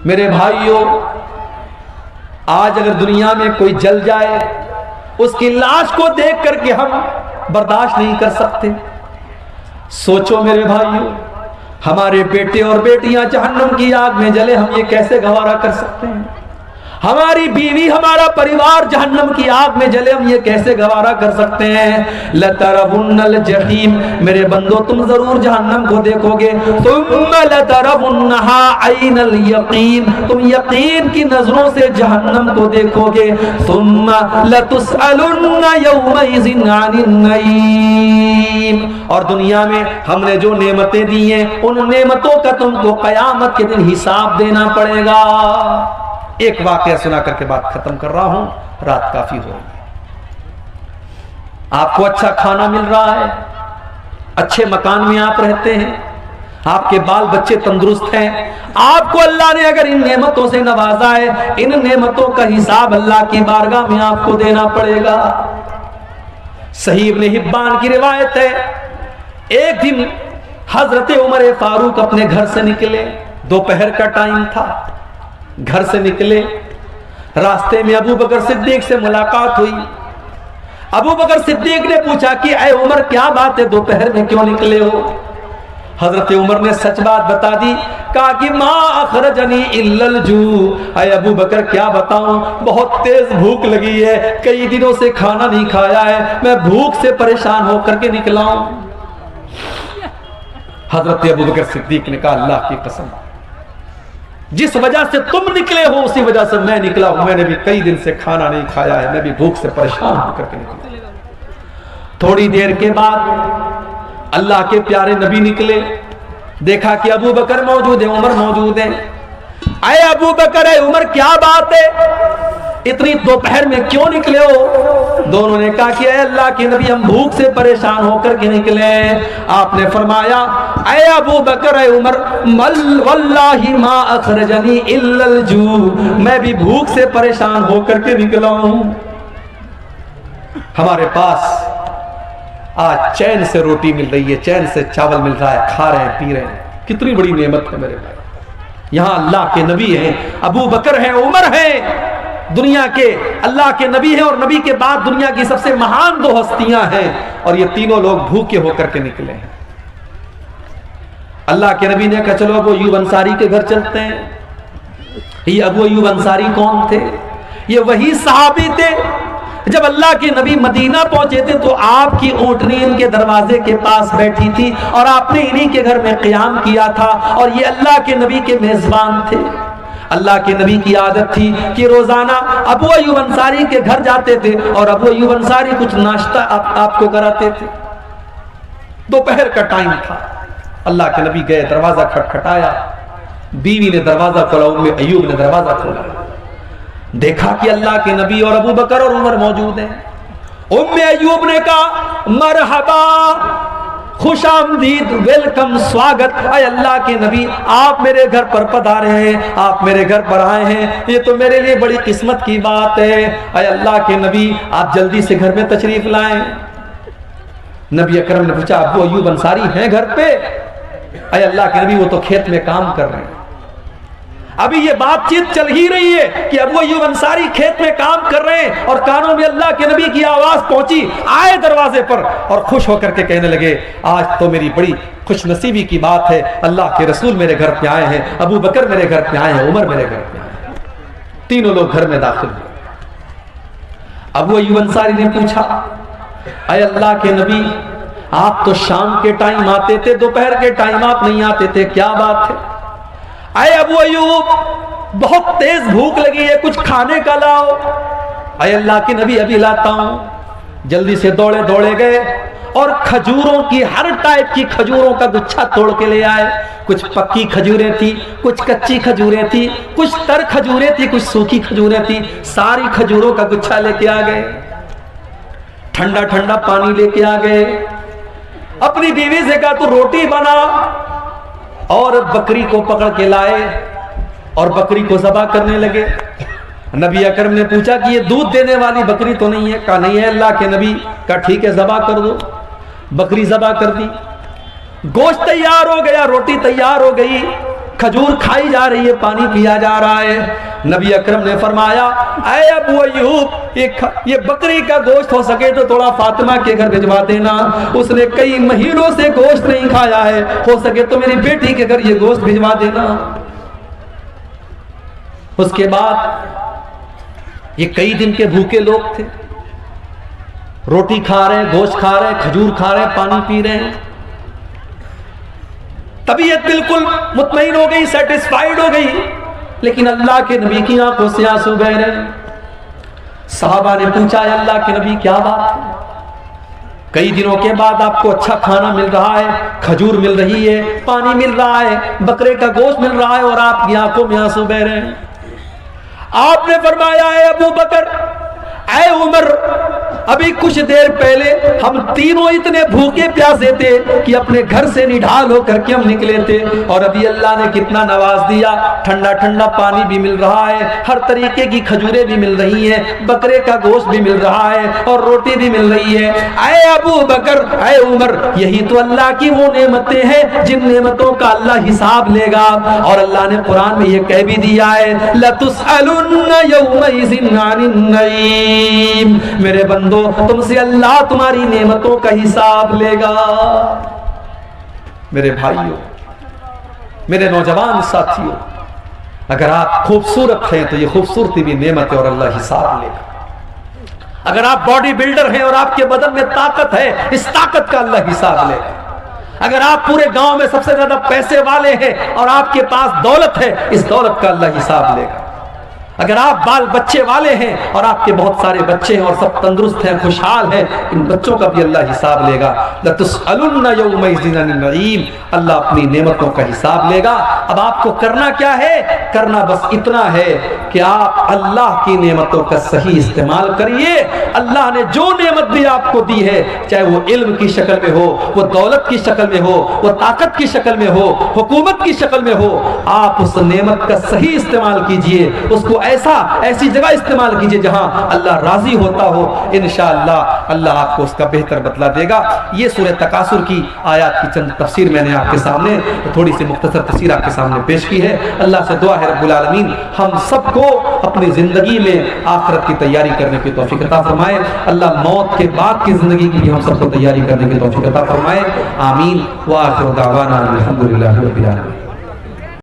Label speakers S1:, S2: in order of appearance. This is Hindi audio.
S1: मेरे भाइयों, आज अगर दुनिया में कोई जल जाए, उसकी लाश को देख करके हम बर्दाश्त नहीं कर सकते। सोचो मेरे भाइयों, हमारे बेटे और बेटियां जहन्नम की आग में जले, हम ये कैसे गवारा कर सकते हैं? हमारी बीवी, हमारा परिवार जहन्नम की आग में जले, हम ये कैसे गवारा कर सकते हैं? लतरवुन्नल जहीम, मेरे बंदो तुम जरूर जहन्नम को देखोगे। तुम लतरवुन्नहा ऐनल यकीन, तुम यकीन की नजरों से जहन्नम को देखोगे। तुम लतुसअलुन्न यौमइज़िन अनिन नईम, और दुनिया में हमने जो नेमतें दी हैं, उन नेमतों का तुमको कयामत के दिन हिसाब देना पड़ेगा। एक वाकया सुना करके बात खत्म कर रहा हूं, रात काफी हो रही है। आपको अच्छा खाना मिल रहा है, अच्छे मकान में आप रहते हैं, आपके बाल बच्चे तंदुरुस्त हैं, आपको अल्लाह ने अगर इन नेमतों से नवाजा है, इन नेमतों का हिसाब अल्लाह की बारगाह में आपको देना पड़ेगा। सही इब्ने हिब्बान की रिवायत है, एक दिन हजरत उमर फारूक अपने घर से निकले, दोपहर का टाइम था, घर से निकले, रास्ते में अबू बकर सिद्दीक से मुलाकात हुई। अबू बकर सिद्दीक ने पूछा कि ऐ उमर, क्या बात है, दोपहर में क्यों निकले हो? हजरत उमर ने सच बात बता दी, कहा कि मा अखरजनी इल्लल जू। ऐ अबू बकर, क्या बताऊं, बहुत तेज भूख लगी है, कई दिनों से खाना नहीं खाया है, मैं भूख से परेशान होकर के निकला हूं। हजरत अबू बकर सिद्दीक ने कहा, अल्लाह की कसम, जिस वजह से तुम निकले हो उसी वजह से मैं निकला हूं। मैंने भी कई दिन से खाना नहीं खाया है, मैं भी भूख से परेशान होकर के निकला। थोड़ी देर के बाद अल्लाह के प्यारे नबी निकले, देखा कि अबू बकर मौजूद है, उमर मौजूद है। अरे अबू बकर, अरे उमर, क्या बात है, इतनी दोपहर में क्यों निकले हो? दोनों ने कहा कि अल्लाह के नबी, हम भूख से परेशान होकर के निकले। आपने फरमाया, अय अबू बकर, अय उमर, वल्लाहि मा अखरजनी इल्लल जू, मैं भी भूख से परेशान होकर के निकला हूं। हमारे पास आज चैन से रोटी मिल रही है, चैन से चावल मिल रहा है, खा रहे हैं, पी रहे हैं, कितनी बड़ी नेमत है मेरे भाई। यहां अल्लाह के नबी हैं, अबू बकर हैं, उमर हैं, दुनिया के अल्लाह के नबी हैं, और नबी के बाद दुनिया की सबसे महान दो हस्तियां हैं, और ये तीनों लोग भूखे होकर के निकले हैं। अल्लाह के नबी ने कहा, चलो अबू अय्यूब अंसारी के घर चलते हैं। ये अबू अय्यूब अंसारी कौन थे? ये वही सहाबी थे, जब अल्लाह के नबी मदीना पहुंचे थे तो आपकी ऊंटनी इनके दरवाजे के पास बैठी थी, और आपने इन्हीं के घर में क़याम किया था, और ये अल्लाह के नबी के मेजबान थे। अल्लाह के नबी की आदत थी कि रोजाना अबू अय्यूब अंसारी के घर जाते थे, और अबू अय्यूब अंसारी कुछ नाश्ता आपको कराते थे। दोपहर का टाइम था, अल्लाह के नबी गए, दरवाजा खटखटाया, बीवी ने दरवाजा खोला, उम्मे अय्यूब ने दरवाजा खोला, देखा कि अल्लाह के नबी और अबू बकर और उमर मौजूद हैं। उम्मे अय्यूब ने कहा, मरहबा, खुशामदीद, वेलकम, स्वागत, अय अल्लाह के नबी, आप मेरे घर पर पधारे हैं, आप मेरे घर पर आए हैं, ये तो मेरे लिए बड़ी किस्मत की बात है। अय अल्लाह के नबी, आप जल्दी से घर में तशरीफ लाएं। नबी अकरम ने पूछा, अबू अय्यूब अंसारी हैं घर पे? अय अल्लाह के नबी, वो तो खेत में काम कर रहे हैं। अभी ये बातचीत चल ही रही है कि अबू अय्यूब अंसारी खेत में काम कर रहे हैं, और कानों में अल्लाह के नबी की आवाज पहुंची, आए दरवाजे पर और खुश होकर के कहने लगे, आज तो मेरी बड़ी खुशनसीबी की बात है, अल्लाह के रसूल मेरे घर पे आए हैं, अबू बकर मेरे घर पे आए हैं, उमर मेरे घर पे आए हैं। तीनों लोग घर में दाखिल हुए। अबू अय्यूब अंसारी ने पूछा, अय अल्लाह के नबी, आप तो शाम के टाइम आते थे, दोपहर के टाइम आप नहीं आते थे, क्या बात है? अय अबू अय्यूब, बहुत तेज भूख लगी है, कुछ खाने का लाओ। अय अल्लाह के नबी, अभी लाता हूं। जल्दी से दौड़े दौड़े गए, और खजूरों की, हर टाइप की खजूरों का गुच्छा तोड़ के ले आए। कुछ पक्की खजूरें थी, कुछ कच्ची खजूरें थी, कुछ तर खजूरें थी, कुछ सूखी खजूरें थी, सारी खजूरों का गुच्छा लेके आ गए। ठंडा ठंडा पानी लेके आ गए। अपनी बीवी से कहा, तू रोटी बना, और बकरी को पकड़ के लाए और बकरी को ज़बह करने लगे। नबी अकरम ने पूछा कि ये दूध देने वाली बकरी तो नहीं है? कहा नहीं है अल्लाह के नबी। कहा ठीक है, ज़बह कर दो। बकरी ज़बह कर दी, गोश्त तैयार हो गया, रोटी तैयार हो गई, खजूर खाई जा रही है, पानी पिया जा रहा है। नबी अकरम ने फरमाया, ऐ अबू अय्यूब, ये बकरी का गोश्त हो सके तो थोड़ा फातिमा के घर भिजवा देना, उसने कई महीनों से गोश्त नहीं खाया है, हो सके तो मेरी बेटी के घर ये गोश्त भिजवा देना। उसके बाद ये कई दिन के भूखे लोग थे, रोटी खा रहे हैं, गोश्त खा रहे हैं, खजूर खा रहे हैं, पानी पी रहे हैं। तबीयत बिल्कुल मुतमईन हो गई, सेटिस्फाइड हो गई, लेकिन अल्लाह के नबी की आंखों से आंसू बह रहे। साहबा ने पूछा, अल्लाह के नबी क्या बात है? कई दिनों के बाद आपको अच्छा खाना मिल रहा है, खजूर मिल रही है, पानी मिल रहा है, बकरे का गोश्त मिल रहा है, और आपकी आंखों में आंसू बह रहे हैं। आपने फरमाया, है अबू बकर, ऐ उमर, अभी कुछ देर पहले हम तीनों इतने भूखे प्यासे थे कि अपने घर से निढाल होकर के हम निकले थे, और अभी अल्लाह ने कितना नवाज दिया, ठंडा ठंडा पानी भी मिल रहा है, हर तरीके की खजूरें भी मिल रही हैं, बकरे का गोश्त भी मिल रहा है, और रोटी भी मिल रही है। ऐ अबू बकर, ऐ उमर, यही तो अल्लाह की वो नेमतें हैं जिन नेमतों का अल्लाह हिसाब लेगा। और अल्लाह ने कुरान में ये कह भी दिया है, लतुसअलुन्न यौमइज़िन अनिन नईम, मेरे बंदो तुमसे अल्लाह तुम्हारी नेमतों का हिसाब लेगा। मेरे भाइयों, मेरे नौजवान साथियों, अगर आप खूबसूरत हैं तो ये खूबसूरती भी नेमत है और अल्लाह हिसाब लेगा। अगर आप बॉडी बिल्डर हैं और आपके बदन में ताकत है, इस ताकत का अल्लाह हिसाब लेगा। अगर आप पूरे गांव में सबसे ज्यादा पैसे वाले हैं और आपके पास दौलत है, इस दौलत का अल्लाह हिसाब लेगा। अगर आप बाल बच्चे वाले हैं और आपके बहुत सारे बच्चे हैं और सब तंदुरुस्त हैं, खुशहाल हैं, इन बच्चों का भी अल्लाह हिसाब लेगा। लतुसअलुन्न यौमइज़िन अनिन नईम, अल्लाह अपनी नेमतों का हिसाब लेगा। अब आपको करना क्या है? करना बस इतना है कि आप अल्लाह की नेमतों का सही इस्तेमाल करिए। अल्लाह ने जो नेमत भी आपको दी है, चाहे वो इल्म की शक्ल में हो, वो दौलत की शक्ल में हो, वो ताकत की शक्ल में हो, हुकूमत की शक्ल में हो, आप उस नेमत का सही इस्तेमाल कीजिए, उसको ऐसी जगह इस्तेमाल कीजिए जहां अल्लाह राजी होता हो। इंशाअल्लाह अल्लाह आपको उसका बेहतर बदला देगा। ये सूरह तकासुर की आयत की चंद तफसीर मैंने आपके सामने, थोड़ी सी मुख्तसर तफसीर आपके सामने पेश की है। अल्लाह से दुआ है रब्बुल आलमीन हम सबको अपनी जिंदगी में आखिरत की तैयारी करने की तौफीक अता फरमाए। अल्लाह मौत के बाद की जिंदगी की हम सबको तैयारी करने की तौफीक अता फरमाए। आमीन। व आखिर दावाना अल्हम्दुलिल्लाहि रब्बिल आलमीन।